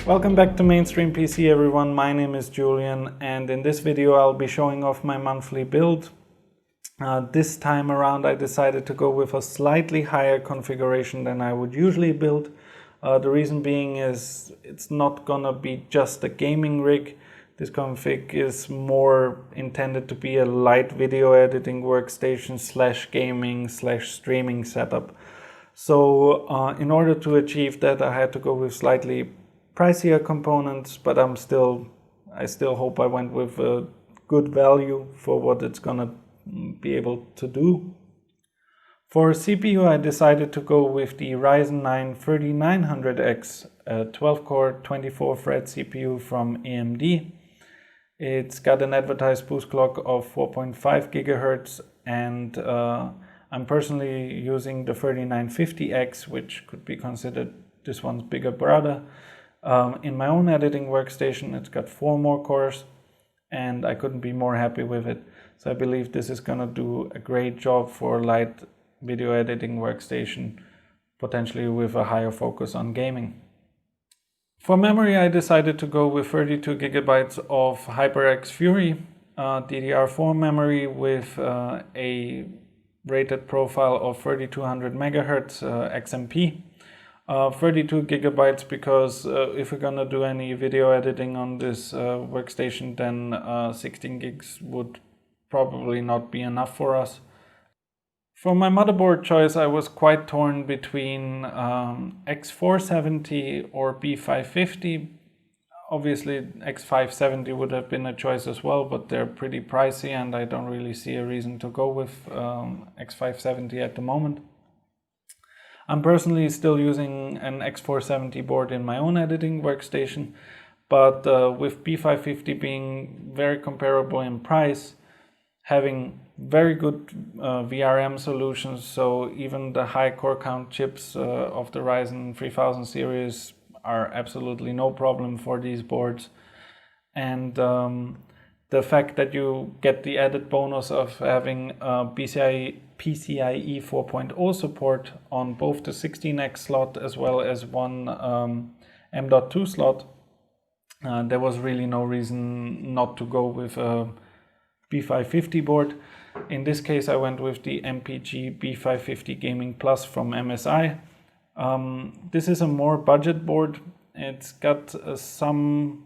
Welcome back to Mainstream PC, everyone. My name is Julian, and in this video I'll be showing off my monthly build. This time around I decided to go with a slightly higher configuration than I would usually build. The reason being is it's not gonna be just a gaming rig. This config is more intended to be a light video editing workstation / gaming / streaming setup. So in order to achieve that, I had to go with slightly pricier components, but I still hope I went with a good value for what it's gonna be able to do. For CPU, I decided to go with the Ryzen 9 3900X 12-core 24-thread CPU from AMD. It's got an advertised boost clock of 4.5 GHz, and I'm personally using the 3950X, which could be considered this one's bigger brother. In my own editing workstation, it's got 4 more cores, and I couldn't be more happy with it. So I believe this is gonna do a great job for a light video editing workstation, potentially with a higher focus on gaming. For memory, I decided to go with 32 GB of HyperX Fury DDR4 memory with a rated profile of 3200 MHz XMP. 32 GB because if we're gonna do any video editing on this workstation, then 16 gigs would probably not be enough for us. For my motherboard choice, I was quite torn between X470 or B550. Obviously X570 would have been a choice as well, but they're pretty pricey and I don't really see a reason to go with X570 at the moment. I'm personally still using an X470 board in my own editing workstation, but with B550 being very comparable in price, having very good VRM solutions, so even the high core count chips of the Ryzen 3000 series are absolutely no problem for these boards. And the fact that you get the added bonus of having PCIe 4.0 support on both the 16X slot as well as one M.2 slot, there was really no reason not to go with a B550 board. In this case, I went with the MPG B550 Gaming Plus from MSI. This is a more budget board. It's got some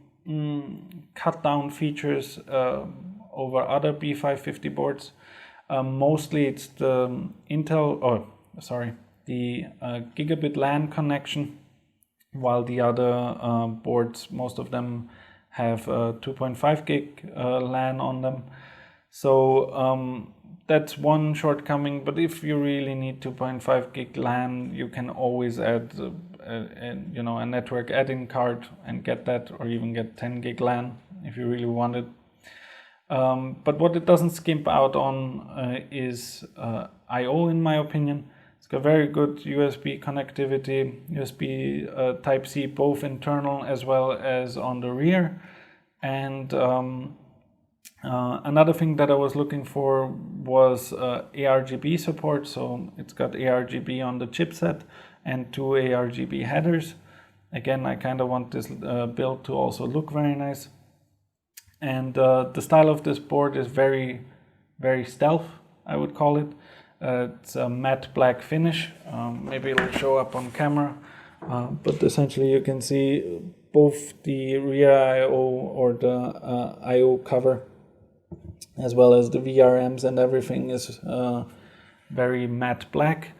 cut down features over other B550 boards. Mostly it's the the gigabit LAN connection, while the other boards, most of them have 2.5 gig LAN on them. So that's one shortcoming, but if you really need 2.5 gig LAN, you can always add a network add-in card and get that, or even get 10 gig LAN if you really want it. But what it doesn't skimp out on is I/O, in my opinion. It's got very good USB connectivity, USB Type-C, both internal as well as on the rear. And another thing that I was looking for was ARGB support. So it's got ARGB on the chipset and 2 ARGB headers. Again, I kind of want this build to also look very nice. And the style of this board is very, very stealth, I would call it. It's a matte black finish. Maybe it'll show up on camera. But essentially you can see both the rear I/O or the I/O cover, as well as the VRMs and everything is very matte black.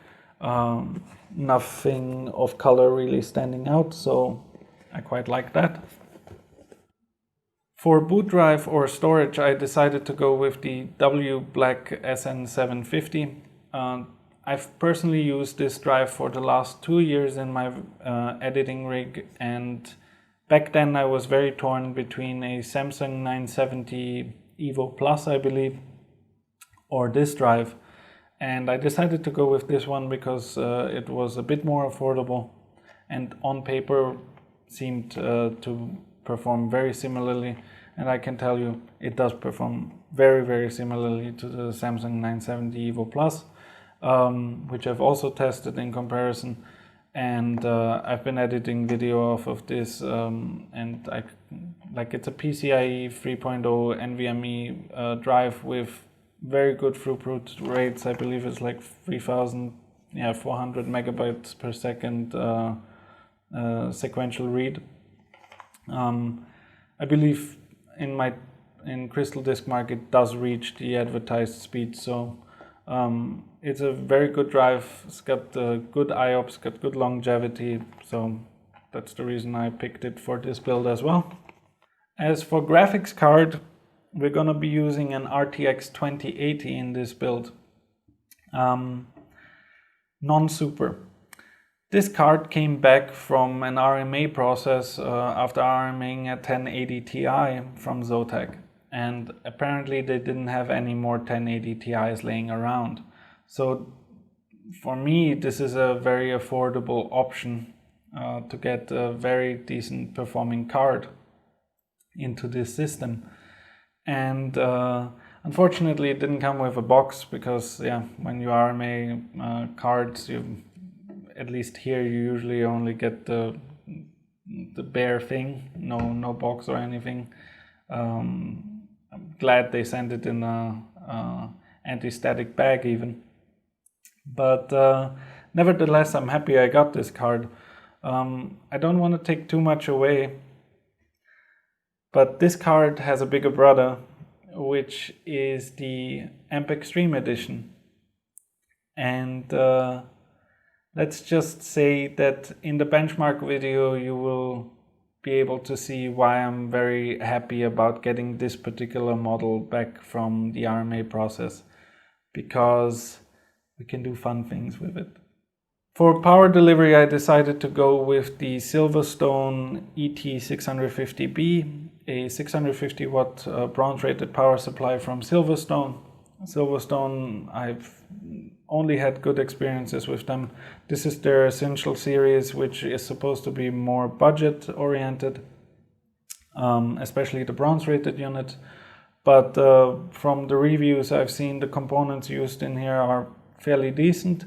Nothing of color really standing out, so I quite like that. For boot drive or storage, I decided to go with the W Black SN750. I've personally used this drive for the last 2 years in my editing rig, and back then I was very torn between a Samsung 970 Evo Plus, I believe, or this drive, and I decided to go with this one because it was a bit more affordable and on paper seemed to perform very similarly, and I can tell you it does perform very, very similarly to the Samsung 970 Evo Plus, which I've also tested in comparison. and I've been editing video off of this, and it's a PCIe 3.0 NVMe drive with very good throughput rates. I believe it's like 3,400 megabytes per second sequential read. I believe in Crystal Disk Mark it does reach the advertised speed, so it's a very good drive. It's got good IOPS, got good longevity, so that's the reason I picked it for this build as well. As for graphics card, we're gonna be using an RTX 2080 in this build, non-super. This card came back from an RMA process after RMAing a 1080 Ti from Zotac, and apparently they didn't have any more 1080 Ti's laying around. So for me, this is a very affordable option to get a very decent performing card into this system. And unfortunately it didn't come with a box, because when you RMA cards, at least here you usually only get the bare thing, no box or anything. I'm glad they sent it in a anti-static bag even, but nevertheless I'm happy I got this card. I don't want to take too much away, but this card has a bigger brother, which is the Amp Extreme Edition, and let's just say that in the benchmark video you will be able to see why I'm very happy about getting this particular model back from the RMA process, because we can do fun things with it. For power delivery, I decided to go with the Silverstone ET650-B, a 650 watt bronze rated power supply from Silverstone. Silverstone, I've only had good experiences with them. This is their Essential series, which is supposed to be more budget oriented, especially the bronze rated unit. But from the reviews I've seen, the components used in here are fairly decent.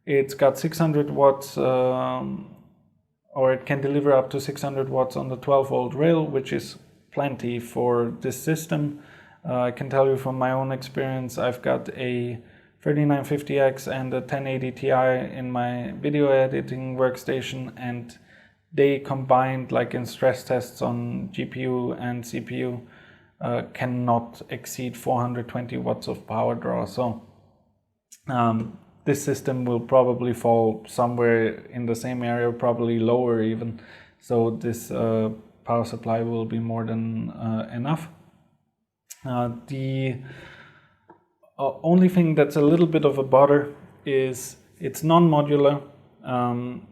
It's got 600 watts, or it can deliver up to 600 watts on the 12 volt rail, which is plenty for this system. I can tell you from my own experience, I've got a 3950X and a 1080 Ti in my video editing workstation, and they combined, like in stress tests on GPU and CPU, cannot exceed 420 watts of power draw. So this system will probably fall somewhere in the same area, probably lower even. So this power supply will be more than enough. The only thing that's a little bit of a bother is it's non-modular,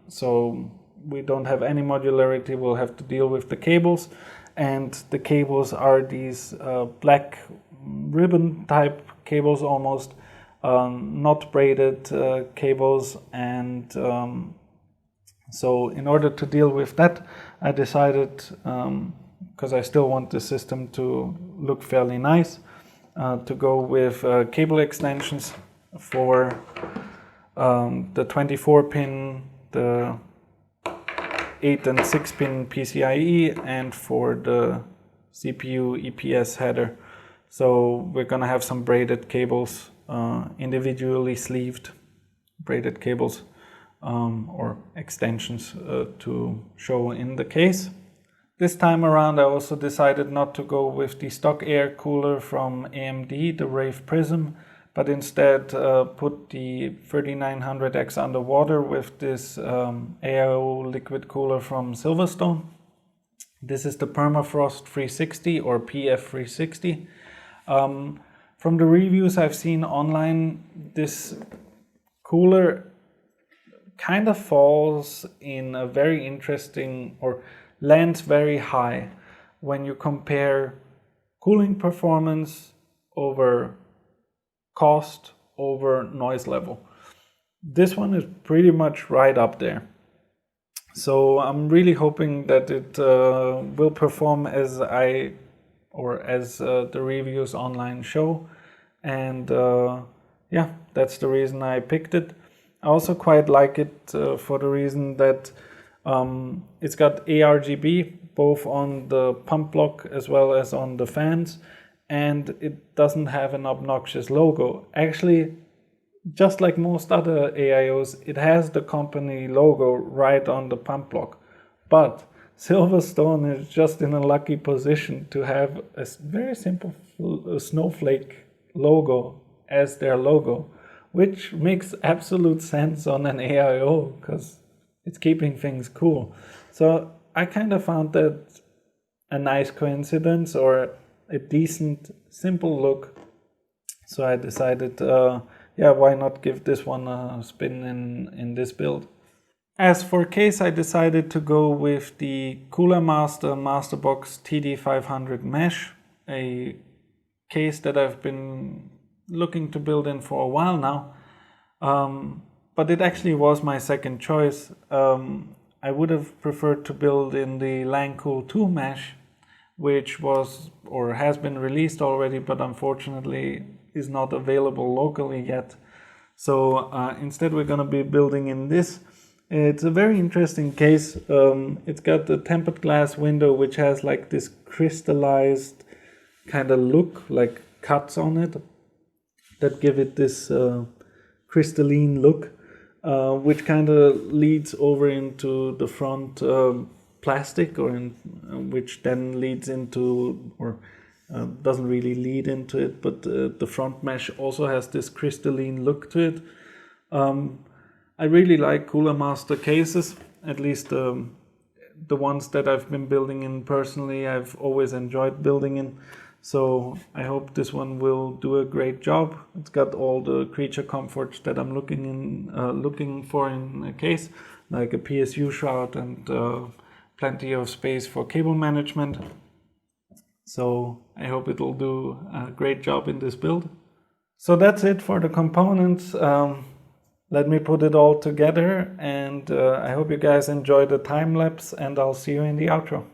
so we don't have any modularity. We'll have to deal with the cables, and the cables are these black ribbon type cables almost, not braided cables, and so in order to deal with that, I decided, because I still want the system to look fairly nice, to go with cable extensions for the 24 pin, the 8 and 6 pin PCIe, and for the CPU EPS header. So we're gonna have some braided cables, individually sleeved braided cables, or extensions to show in the case. This time around I also decided not to go with the stock air cooler from AMD, the Rave Prism, but instead put the 3900X underwater with this AIO liquid cooler from Silverstone. This is the Permafrost 360 or PF 360. From the reviews I've seen online, this cooler kind of falls in a very interesting, or lands very high when you compare cooling performance over cost over noise level. This one is pretty much right up there. So I'm really hoping that it will perform as the reviews online show, and yeah, that's the reason I picked it. I also quite like it for the reason that it's got ARGB both on the pump block as well as on the fans, and it doesn't have an obnoxious logo. Actually, just like most other AIOs, it has the company logo right on the pump block. But Silverstone is just in a lucky position to have a very simple snowflake logo as their logo, which makes absolute sense on an AIO because it's keeping things cool. So I kind of found that a nice coincidence, or a decent, simple look. So I decided, why not give this one a spin in this build. As for case, I decided to go with the Cooler Master Masterbox TD500 Mesh, a case that I've been looking to build in for a while now. But it actually was my second choice. I would have preferred to build in the LANCool 2 mesh, which was or has been released already, but unfortunately is not available locally yet. So instead we're going to be building in this. It's a very interesting case. It's got the tempered glass window, which has like this crystallized kind of look, like cuts on it, that give it this crystalline look, which kind of leads over into the front plastic, or which then leads into, or doesn't really lead into it, but the front mesh also has this crystalline look to it. I really like Cooler Master cases, at least the ones that I've been building in personally. I've always enjoyed building in. So I hope this one will do a great job. It's got all the creature comforts that I'm looking for in a case, like a PSU shroud and plenty of space for cable management. So I hope it'll do a great job in this build. So that's it for the components. Let me put it all together, and I hope you guys enjoy the time lapse, and I'll see you in the outro.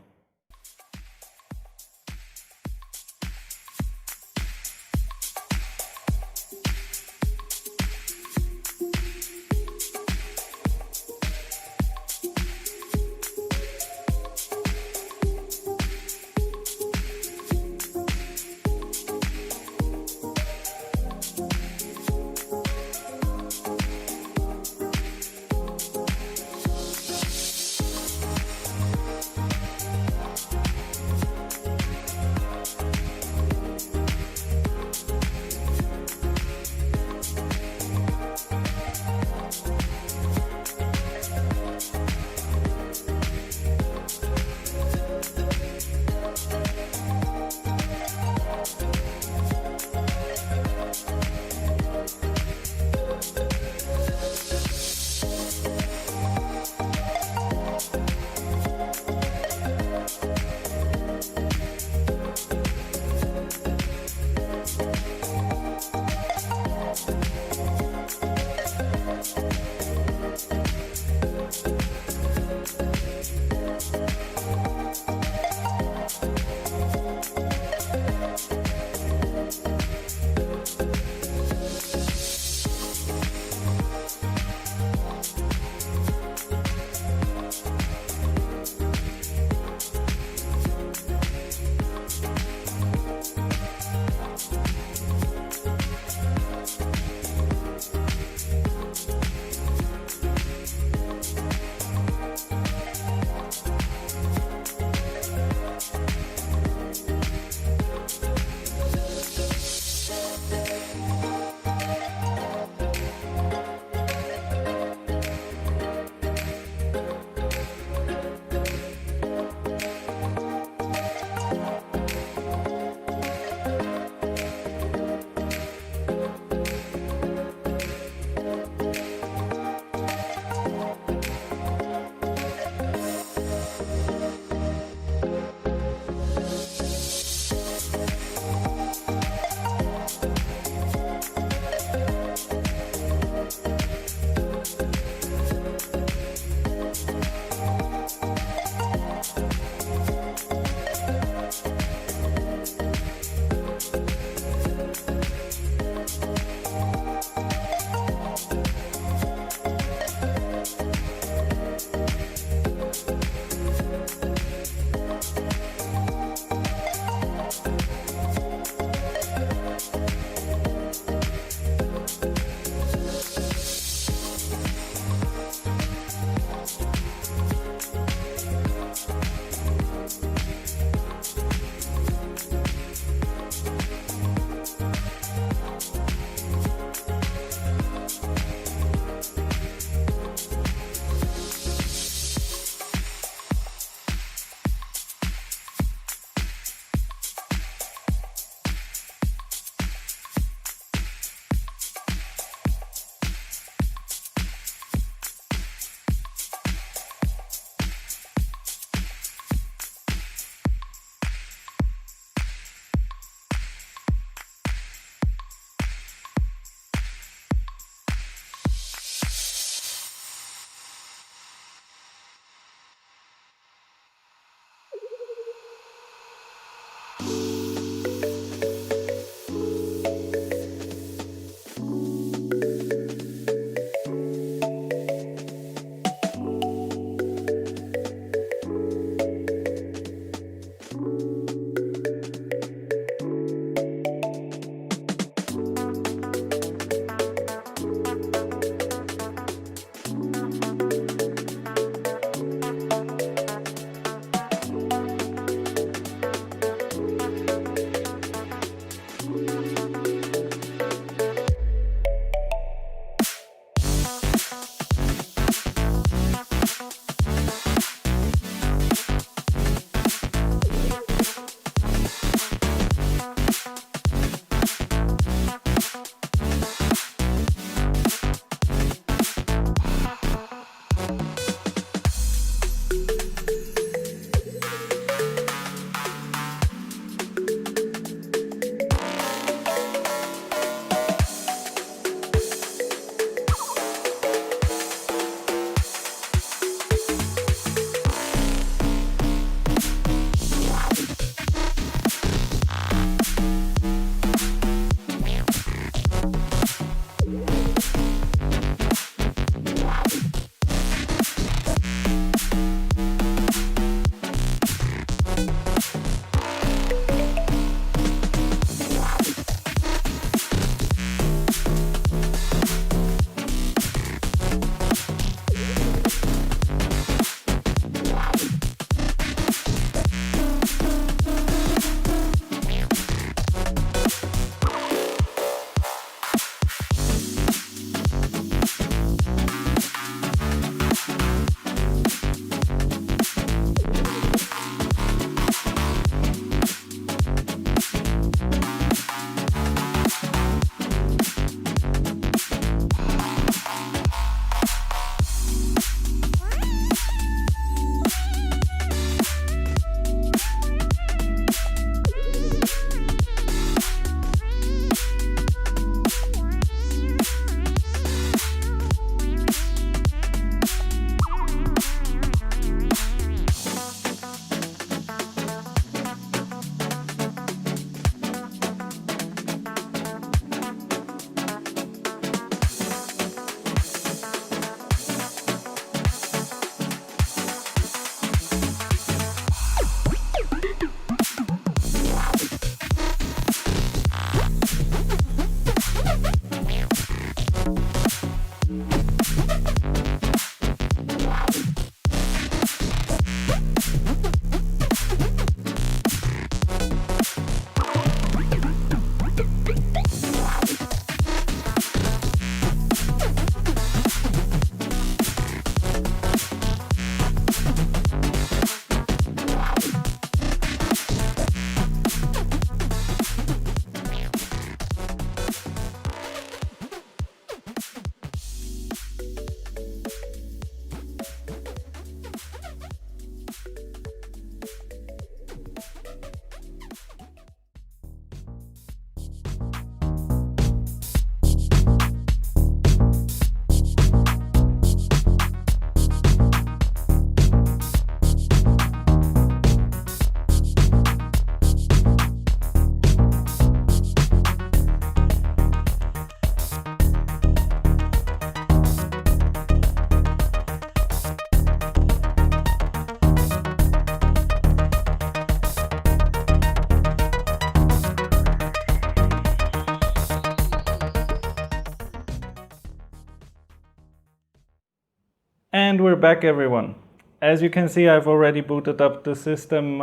And we're back, everyone. As you can see, I've already booted up the system,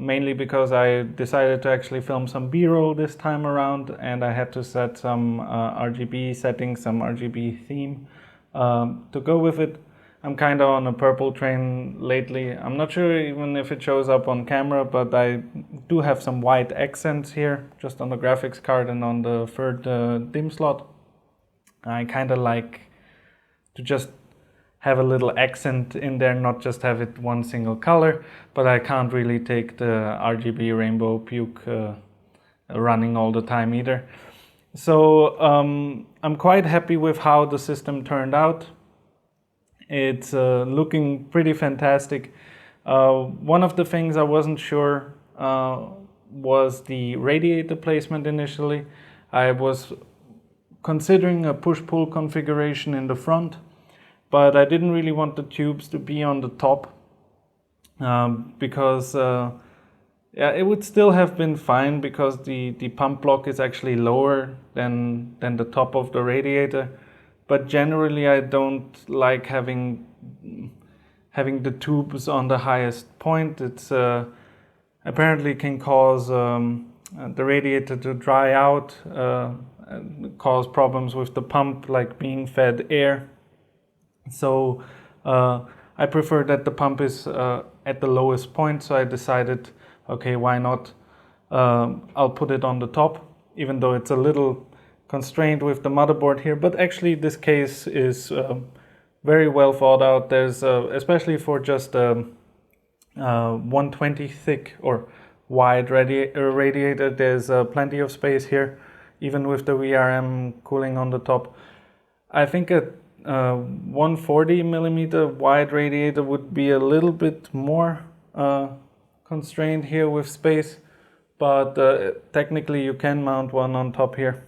mainly because I decided to actually film some B-roll this time around, and I had to set some RGB settings, some RGB theme to go with it. I'm kind of on a purple train lately. I'm not sure even if it shows up on camera, but I do have some white accents here, just on the graphics card and on the third DIMM slot. I kind of like to just have a little accent in there, not just have it one single color, but I can't really take the RGB rainbow puke running all the time either. So I'm quite happy with how the system turned out. It's looking pretty fantastic. One of the things I wasn't sure was the radiator placement initially. I was considering a push-pull configuration in the front, but I didn't really want the tubes to be on the top because yeah, it would still have been fine because the pump block is actually lower than the top of the radiator. But generally I don't like having the tubes on the highest point. It's apparently can cause the radiator to dry out, cause problems with the pump, like being fed air. So I prefer that the pump is at the lowest point, so I decided, okay, why not? I'll put it on the top, even though it's a little constrained with the motherboard here, but actually this case is very well thought out. There's especially for just 120 thick or wide radiator, there's plenty of space here, even with the VRM cooling on the top. I think a 140 millimeter wide radiator would be a little bit more constrained here with space, but technically you can mount one on top here,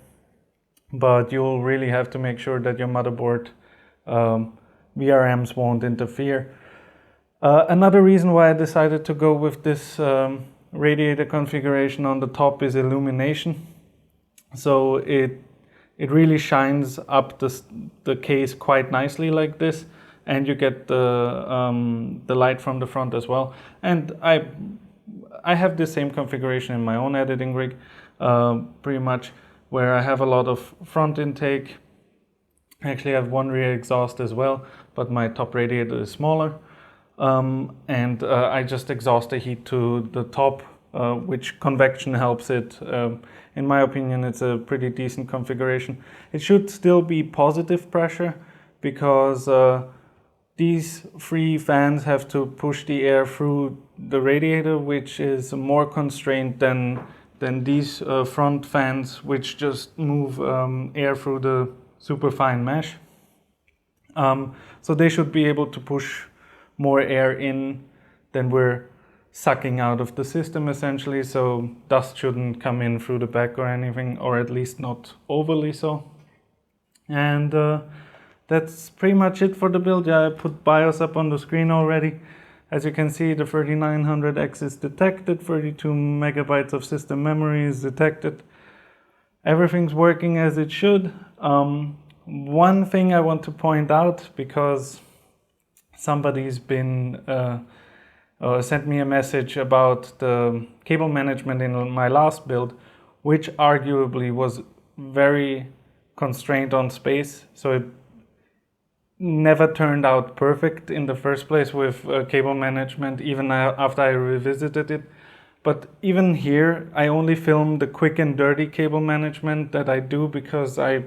but you'll really have to make sure that your motherboard VRMs won't interfere. Another reason why I decided to go with this radiator configuration on the top is illumination. So it really shines up the case quite nicely like this, and you get the light from the front as well. And I have the same configuration in my own editing rig, pretty much, where I have a lot of front intake. I actually have one rear exhaust as well, but my top radiator is smaller. And I just exhaust the heat to the top, which convection helps it. In my opinion, it's a pretty decent configuration. It should still be positive pressure because these three fans have to push the air through the radiator, which is more constrained than these front fans, which just move air through the superfine mesh. So they should be able to push more air in than we're sucking out of the system, essentially, so dust shouldn't come in through the back or anything, or at least not overly so. And that's pretty much it for the build. Yeah, I put BIOS up on the screen already. As you can see, the 3900X is detected, 32 megabytes of system memory is detected. Everything's working as it should. One thing I want to point out, because somebody's been sent me a message about the cable management in my last build, which arguably was very constrained on space, so it never turned out perfect in the first place with cable management, even after I revisited it. But even here, I only film the quick and dirty cable management that I do because I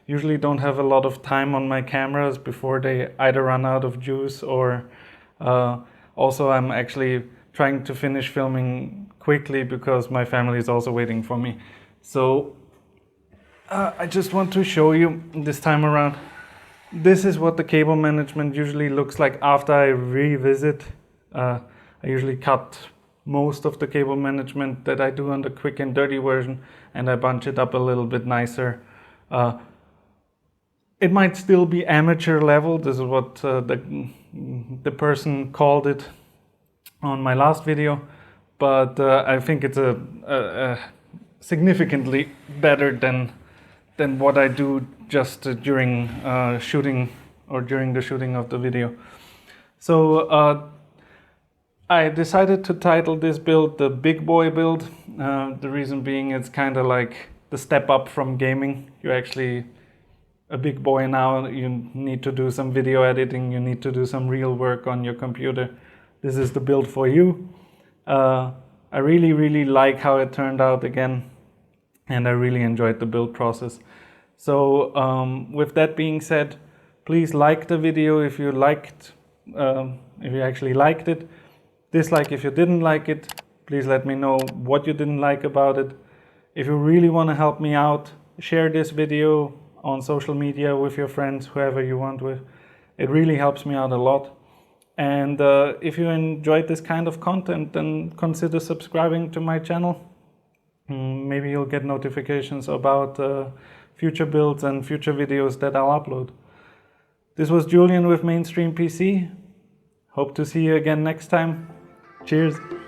usually don't have a lot of time on my cameras before they either run out of juice or also I'm actually trying to finish filming quickly because my family is also waiting for me. So I just want to show you this time around. This is what the cable management usually looks like after I revisit. I usually cut most of the cable management that I do on the quick and dirty version, and I bunch it up a little bit nicer. It might still be amateur level. This is what the person called it on my last video, but I think it's a significantly better than what I do just during shooting or during the shooting of the video. So I decided to title this build the Big Boy build. The reason being it's kind of like the step up from gaming. You're actually a big boy now. You need to do some video editing. You need to do some real work on your computer. This is the build for you. I really like how it turned out again, and I really enjoyed the build process. So with that being said, please like the video if you actually liked it. Dislike if you didn't like it. Please let me know what you didn't like about it. If you really want to help me out, share this video on social media with your friends, whoever you want with. It really helps me out a lot. And if you enjoyed this kind of content, then consider subscribing to my channel. Maybe you'll get notifications about future builds and future videos that I'll upload. This was Julian with Mainstream PC. Hope to see you again next time. Cheers.